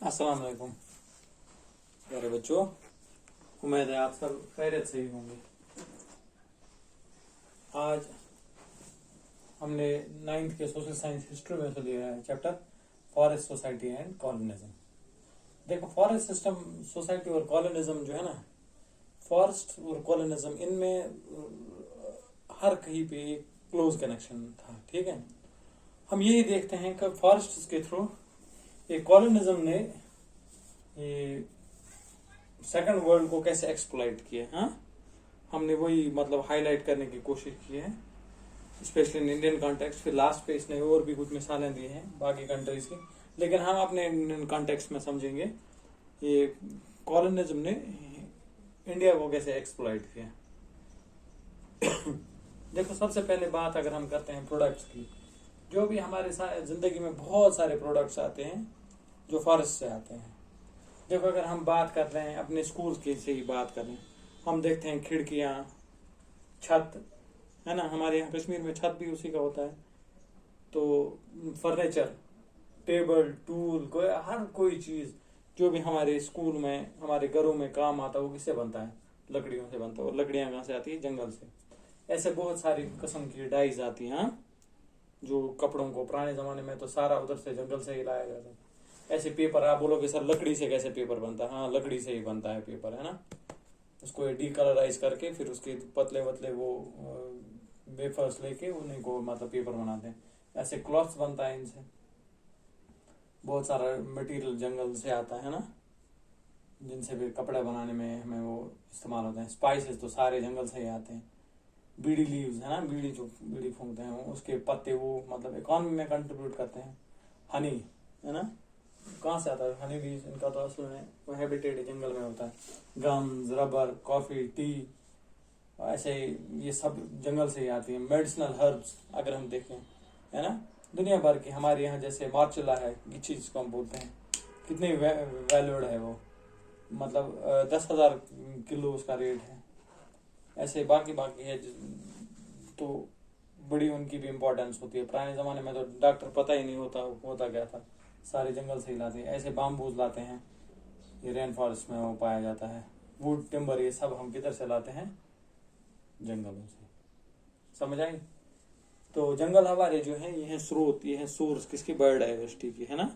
अस्सलाम वालेकुम प्यारे बच्चों। उम्मीद है आप सब खैरियत से ही होंगे। आज हमने 9th के सोशल साइंस हिस्ट्री में से लिया है chapter forest society and colonialism. देखो, फॉरेस्ट सिस्टम सोसाइटी और कॉलोनिज्म जो है ना, फॉरेस्ट और कॉलोनिज्म, इनमें हर कहीं पे एक क्लोज कनेक्शन था। ठीक है, हम यही देखते हैं कि फॉरेस्ट के थ्रू ये कॉलोनिज्म ने ये सेकंड वर्ल्ड को कैसे एक्सप्लॉइट किया। हाँ, हमने वही मतलब हाईलाइट करने की कोशिश की है, स्पेशली इन इंडियन कॉन्टेक्स्ट। फिर लास्ट पे इसने और भी कुछ मिसालें दी हैं बाकी कंट्रीज की, लेकिन हम अपने इंडियन कॉन्टेक्स्ट में समझेंगे ये कॉलोनिज्म ने इंडिया को कैसे एक्सप्लॉइट किया। देखो, सबसे पहले बात अगर हम करते हैं प्रोडक्ट्स की, जो भी हमारे जिंदगी में बहुत सारे प्रोडक्ट्स आते हैं जो फॉरेस्ट से आते हैं। देखो, अगर हम बात कर रहे हैं अपने स्कूल की से ही बात करें, हम देखते हैं खिड़कियां, छत, है ना। हमारे यहाँ कश्मीर में छत भी उसी का होता है। तो फर्नीचर, टेबल, टूल, हर कोई चीज जो भी हमारे स्कूल में, हमारे घरों में काम आता है, वो किससे बनता है? लकड़ियों से बनता है। और लकड़ियां कहाँ से आती है? जंगल से। ऐसे बहुत सारी किस्म की डाइज आती हैं, जो कपड़ों को, पुराने जमाने में तो सारा उधर से जंगल से ही लाया जाता है। ऐसे पेपर, आप बोलोगे सर लकड़ी से कैसे पेपर बनता है? हाँ, लकड़ी से ही बनता है पेपर, है ना। उसको डीकलराइज करके फिर उसके पतले पतले वो वेफर्स लेके उन्हीं को मतलब पेपर बनाते हैं। ऐसे क्लॉथ्स बनता है इनसे। बहुत सारा मटेरियल जंगल से आता है ना, जिनसे भी कपड़े बनाने में हमें वो इस्तेमाल होते हैं। स्पाइसेस तो सारे जंगल से ही आते हैं। बीड़ी लीव्स, है ना, बीड़ी जो बीड़ी फूंकते हैं उसके पत्ते, वो मतलब इकोनॉमी में कंट्रीब्यूट करते हैं। हनी, है ना, कहाँ से आता है? हनी बीज, इनका तो असल में वो हैबिटेट जंगल में होता है। गम्स, रबर, कॉफी, टी, ऐसे ये सब जंगल से ही आती है। मेडिसिनल हर्ब्स अगर हम देखें, है ना, दुनिया भर की, हमारे यहाँ जैसे मार्चुला है, गिच्ची जिसको हम बोलते हैं, कितनी वैल्यूड है वो, मतलब 10,000 किलो उसका रेट है। ऐसे बाकी बाकी है तो बड़ी उनकी भी इम्पोर्टेंस होती है। पुराने जमाने में तो डॉक्टर पता ही नहीं होता क्या था, सारे जंगल से ही लाते हैं। ऐसे बाम्बूज लाते हैं, ये रेन फॉरेस्ट में वो पाया जाता है। वुड, टिम्बर, ये सब हम किधर से लाते हैं? जंगलों से। समझ आई? तो जंगल हमारे जो है, ये है स्रोत, ये है सोर्स किसकी? बायोडाइवर्सिटी की, है ना।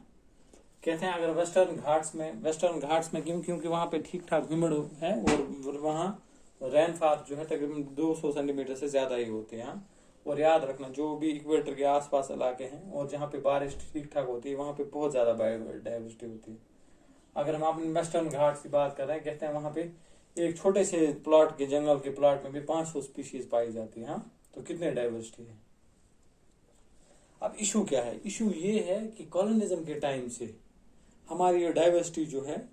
कहते हैं अगर वेस्टर्न घाट्स में क्यों? क्योंकि वहां पे ठीक ठाक ह्यूमिड है और वहाँ रेनफॉल जो है तकरीबन 200 सेंटीमीटर से ज्यादा ही होते हैं। और याद रखना, जो भी इक्वेटर के आसपास इलाके हैं और जहाँ पे बारिश ठीक ठाक होती है, वहाँ पे बहुत ज्यादा बायोडाइवर्सिटी होती है। अगर हम अपने वेस्टर्न घाट्स की बात कर रहे हैं, कहते हैं वहां पे एक छोटे से प्लॉट के, जंगल के प्लॉट में भी 500 स्पीशीज पाई जाती है। हाँ, तो कितने डाइवर्सिटी है। अब इशू क्या है? इशू ये है कि कॉलोनिज्म के टाइम से हमारी ये डाइवर्सिटी जो है,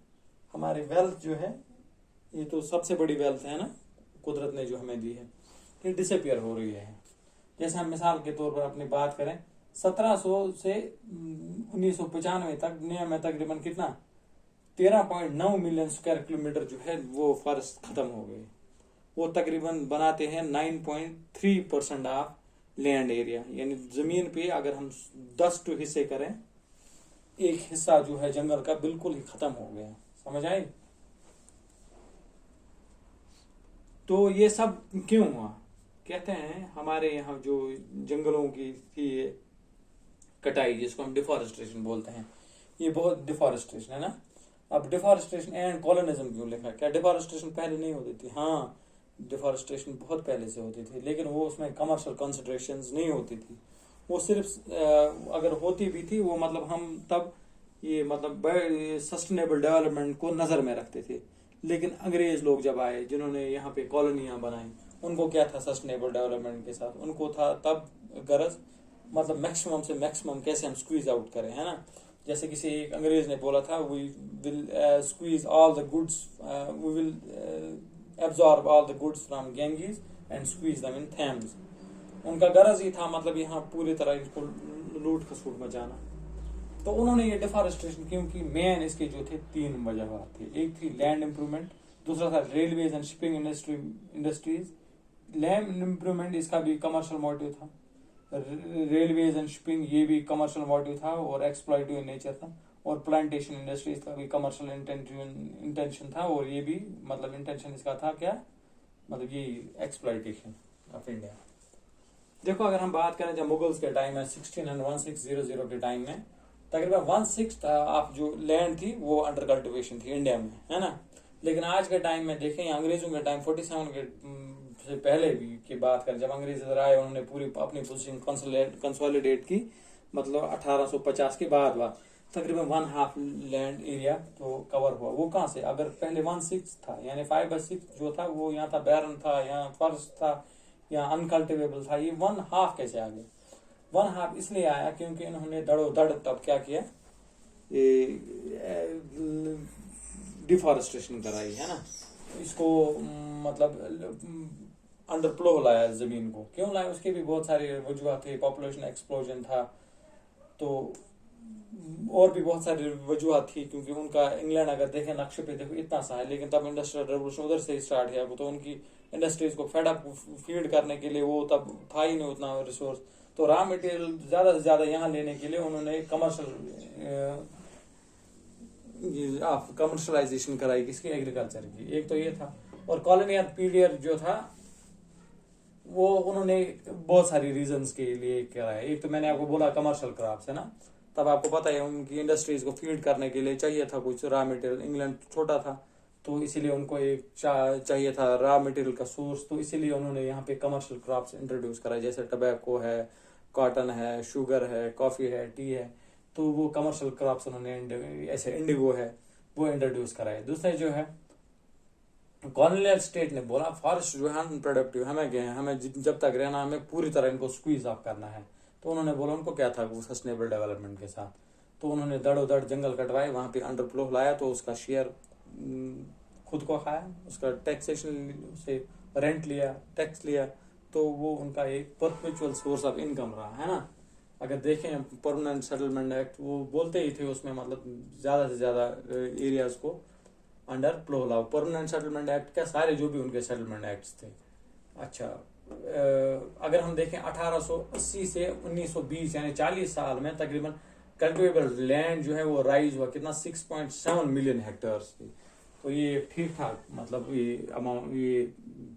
हमारी वेल्थ जो है, ये तो सबसे बड़ी वेल्थ है ना कुदरत ने जो हमें दी है, ये डिसअपियर हो रही है। जैसे हम मिसाल के तौर पर अपनी बात करें, 1700 से 1995 तक दुनिया में तकरीबन कितना 13.9 मिलियन स्क्वायर किलोमीटर जो है वो फॉरेस्ट खत्म हो गए। वो तकरीबन बनाते हैं 9.3% ऑफ लैंड एरिया। यानी जमीन पे अगर हम 10 टू हिस्से करें, एक हिस्सा जो है जंगल का बिल्कुल ही खत्म हो गया। समझ आई? तो ये सब क्यों हुआ? कहते हैं हमारे यहाँ जो जंगलों की थी कटाई, जिसको हम डिफॉरेस्टेशन बोलते हैं, ये बहुत डिफॉरेस्टेशन है ना। अब डिफॉरेस्टेशन एंड कॉलोनिज्म क्यों लिखा? क्या डिफॉरेस्टेशन पहले नहीं होती थी? हाँ, डिफॉरेस्टेशन बहुत पहले से होती थी, लेकिन वो उसमें कमर्शियल कंसिडरेशंस नहीं होती थी। वो सिर्फ अगर होती भी थी, वो मतलब हम तब ये मतलब सस्टेनेबल डेवलपमेंट को नजर में रखते थे। लेकिन अंग्रेज लोग जब आए, जिन्होंने यहाँ पे कॉलोनियां बनाई, उनको क्या था? सस्टेनेबल डेवलपमेंट के साथ उनको था तब गरज मतलब मैक्सिमम से मैक्सिमम कैसे हम स्क्वीज आउट करें, है ना। जैसे किसी एक अंग्रेज ने बोला था, we will squeeze all the goods, we will absorb all the goods from Ganges and squeeze them in Thames. उनका गरज ही था मतलब यहाँ पूरी तरह इसको लूट खसूट मचाना। तो उन्होंने ये डिफॉरेस्टेशन, क्योंकि मेन इसके जो थे 3 वजह थे। एक थी लैंड इंप्रूवमेंट, दूसरा था railways and shipping industries. Land improvement इसका भी कमर्शियल मोटिव था, रेलवेज एंड शिपिंग ये भी कमर्शियल मोटिव था और एक्सप्लॉइटिव नेचर था। और प्लांटेशन इंडस्ट्रीज का भी कमर्शियल इंटेंशन था, और ये भी मतलब इंटेंशन इसका था क्या, मतलब ये एक्सप्लॉइटेशन ऑफ इंडिया। देखो अगर हम बात करें जब मुगल्स के टाइम में 1600 के टाइम में तकरीबन 1/6 आप जो लैंड थी वो अंडर कल्टिवेशन थी इंडिया में, है ना। लेकिन आज के टाइम में देखें, अंग्रेजों के टाइम 47 के से पहले भी की बात करें, जब अंग्रेज इधर आए उन्होंने पूरी अपनी पोजीशन कंसोलिडेट की, मतलब 1850 के बाद तकरीबन 1/2 लैंड एरिया तो कवर हुआ। वो कहाँ से, अगर पहले 1/6 था, यानी 5/6 जो था वो यहाँ था, बैरन था, यहाँ फर्श था, यहाँ अनकल्टिवेबल था, ये 1/2 कैसे आ गया। 1/2 इसलिए आया क्योंकि इन्होंने दड़ोदड़ तब क्या किया, डिफॉरेस्टेशन कराई, है ना। इसको मतलब अंडर प्लो लाया जमीन को। क्यों लाया, उसके भी बहुत सारे वजूहत थे, पॉपुलेशन एक्सप्लोजन था, तो और भी बहुत सारी वजूहत थी, क्योंकि उनका इंग्लैंड अगर देखें नक्शे पे देखो इतना सा है, लेकिन तब इंडस्ट्रियल रेवोल्यूशन उधर से स्टार्ट किया, तो उनकी इंडस्ट्रीज को फेडअप फीड करने के लिए वो तब था ही नहीं उतना रिसोर्स, तो रॉ मटेरियल ज्यादा से ज्यादा यहाँ लेने के लिए उन्होंने कमर्शलाइजेशन कराई किसकी, एग्रीकल्चर की। एक तो ये था, और कॉलोनियल पीरियड जो था वो उन्होंने बहुत सारी रीजंस के लिए कराया। एक तो मैंने आपको बोला कमर्शियल क्रॉप्स, है ना, तब आपको पता है उनकी इंडस्ट्रीज को फीड करने के लिए चाहिए था कुछ रॉ मटेरियल। इंग्लैंड छोटा था तो इसीलिए उनको एक चाहिए था रॉ मटेरियल का सोर्स, तो इसीलिए उन्होंने यहाँ पे कमर्शियल क्रॉप्स इंट्रोड्यूस कराए, जैसे टबैको है, कॉटन है, शुगर है, कॉफी है, टी है, तो वो कमर्शियल क्रॉप्स उन्होंने, ऐसे इंडिगो है, वो इंट्रोड्यूस कराए। दूसरे जो है कॉलोनियल स्टेट ने बोला फॉरेस्ट जो है अनप्रोडक्टिव, हमें जब तक रहना हमें पूरी तरह इनको स्क्वीज ऑफ करना है। तो उन्होंने बोला उनको क्या था वो सस्टेनेबल डेवलपमेंट के साथ, तो उन्होंने दड़ोदड़ जंगल कटवाए, वहां पे अंडर फ्लो लाया, तो उसका शेयर खुद को खाया, उसका टैक्सेशन से रेंट लिया, टैक्स लिया, तो वो उनका एक परपेचुअल सोर्स ऑफ इनकम रहा, है ना। अगर देखें परमानेंट सेटलमेंट एक्ट वो बोलते ही थे उसमें, मतलब ज्यादा से ज्यादा एरियाज को अंडर प्लो लाओ। परमानेंट सेटलमेंट एक्ट क्या, सारे जो भी उनके सेटलमेंट एक्ट्स थे। अच्छा, अगर हम देखें 1880 से 1920 यानी 40 साल में तकरीबन कल्टिवेबल लैंड जो है वो राइज हुआ, कितना 6.7 मिलियन हेक्टेयर्स थी। तो ये ठीक ठाक मतलब ये अमाउंट, ये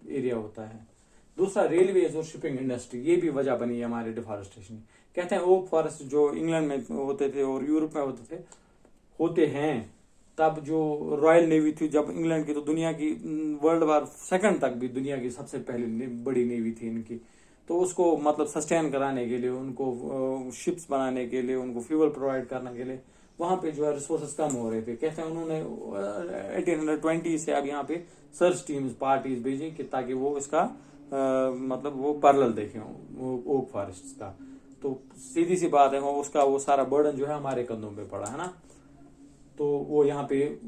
एरिया होता है। दूसरा रेलवेज और शिपिंग इंडस्ट्री, ये भी वजह बनी है हमारे डिफॉरेस्टेशन। कहते हैं ओक फॉरेस्ट जो इंग्लैंड में होते थे और यूरोप में होते हैं, तब जो रॉयल नेवी थी जब इंग्लैंड की, तो दुनिया की वर्ल्ड वार सेकंड तक भी दुनिया की सबसे पहली बड़ी नेवी थी इनकी, तो उसको मतलब सस्टेन कराने के लिए, उनको शिप्स बनाने के लिए, उनको फ्यूल प्रोवाइड करने के लिए वहां पे जो है रिसोर्सेज कम हो रहे थे। कहते हैं उन्होंने 1820 से अब यहाँ पे सर्च टीम्स पार्टीज भेजी कि ताकि वो इसका मतलब वो पैरेलल देखें ओक फॉरेस्ट का। तो सीधी सी बात है उसका वो सारा बर्डन जो है हमारे कंधों पे पड़ा, है ना। तो वो यहाँ पे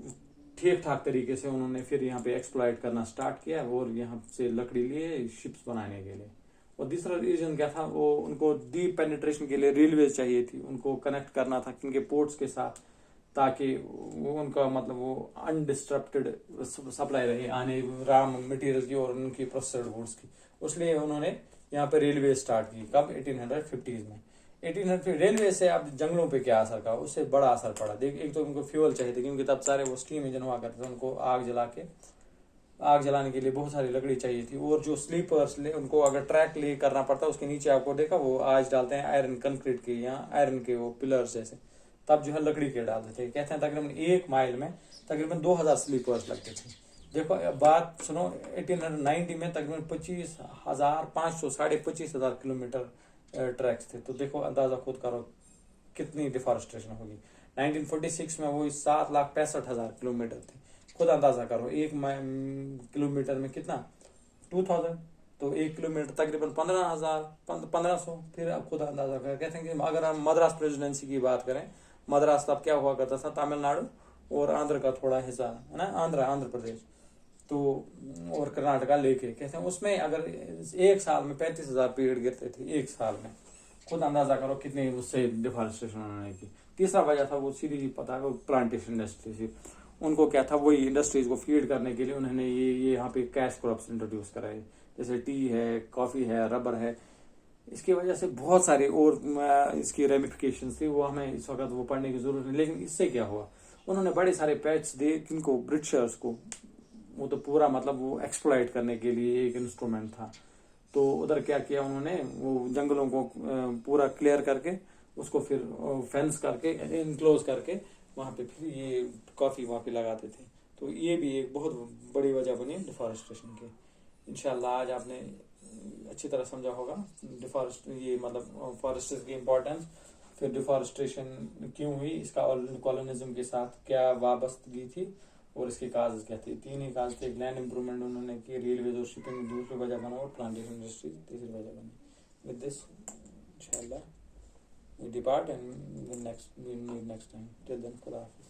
ठीक ठाक तरीके से उन्होंने फिर यहाँ पे एक्सप्लॉइट करना स्टार्ट किया और यहाँ से लकड़ी लिए शिप्स बनाने के लिए। और दूसरा रीजन क्या था, वो उनको डीप पेनिट्रेशन के लिए रेलवे चाहिए थी, उनको कनेक्ट करना था इनके पोर्ट्स के साथ, ताकि वो उनका मतलब वो अनडिस्टरप्टेड सप्लाई रहे आने रॉ मटेरियल की और उनकी प्रोसेस्ड गुड्स की। उसलिए उन्होंने यहाँ पे रेलवे स्टार्ट की, कब 1850 में। 1850 रेलवे से अब जंगलों पे क्या असर का, उससे बड़ा असर पड़ा। देख, एक तो उनको फ्यूल चाहिए थे क्योंकि तब सारे वो स्टीम इंजन हुआ करते थे, उनको आग जलाने के लिए बहुत सारी लकड़ी चाहिए थी। और जो स्लीपर्स उनको अगर ट्रैक ले करना पड़ता, उसके नीचे आपको देखा वो आज डालते हैं आयरन कंक्रीट के या आयरन के वो पिलर्स जैसे, तब जो है लकड़ी के डालते थे। कहते हैं तकरीबन 1 माइल में तकरीबन 2000 स्लीपर्स लगते थे। देखो बात सुनो, 1890 में तकरीबन 25,500 25,000 किलोमीटर ट्रैक्स थे। तो देखो अंदाजा खुद करो कितनी डिफॉरेस्टेशन होगी। 1946 में वो 7,65,000 किलोमीटर थे। खुद अंदाजा करो 1 किलोमीटर में कितना, 2000, तो 1 किलोमीटर तकरीबन 15,000 फिर आप खुद अंदाजा करें। कहते हैं कि अगर हम मद्रास प्रेसिडेंसी की बात करें, मद्रास तब क्या हुआ करता था, तमिलनाडु और आंध्र का थोड़ा हिस्सा है ना, आंध्र प्रदेश, तो और कर्नाटका लेके। कहते हैं उसमें अगर 1 साल में 35,000 पेड़ गिरते थे 1 साल में। खुद अंदाजा करो कितनी उससे डिफॉरेस्टेशन होने की। तीसरा वजह था वो सीधी पता है वो प्लांटेशन इंडस्ट्री थी। उनको क्या था, वही इंडस्ट्रीज को फीड करने के लिए उन्होंने ये यहाँ पे कैश क्रॉप्स इंट्रोड्यूस कराए, जैसे टी है, कॉफी है, रबर है। इसकी वजह से बहुत सारे और इसकी रेमिफिकेशन थी, वो हमें इस वक्त वो पढ़ने की जरूरत नहीं। लेकिन इससे क्या हुआ, उन्होंने बड़े सारे पैच दिए किनको, ब्रिटिशर्स को। वो तो पूरा मतलब वो एक्सप्लॉइट करने के लिए एक इंस्ट्रूमेंट था। तो उधर क्या किया उन्होंने, वो जंगलों को पूरा क्लियर करके उसको फिर फेंस करके इनक्लोज करके वहां पे फिर ये कॉफी वहां पे लगाते थे। तो ये भी एक बहुत बड़ी वजह बनी डिफॉरेस्टेशन की। इंशाल्लाह आज आपने अच्छी तरह समझा होगा डिफॉरेस्ट ये मतलब फॉरेस्ट की इम्पोर्टेंस, फिर डिफॉरेस्टेशन क्यों हुई, इसका कॉलोनिज्म के साथ क्या वाबस्तगी थी और इसके काज क्या थे। तीन ही काज थे, लैंड इंप्रूवमेंट उन्होंने की, रेलवे और शिपिंग दूसरी वजह बना और प्लांटेशन इंडस्ट्री तीसरी वजह बनी। विद दिस इंशाल्लाह we depart and we meet next time. Till then, Khuda Hafiz.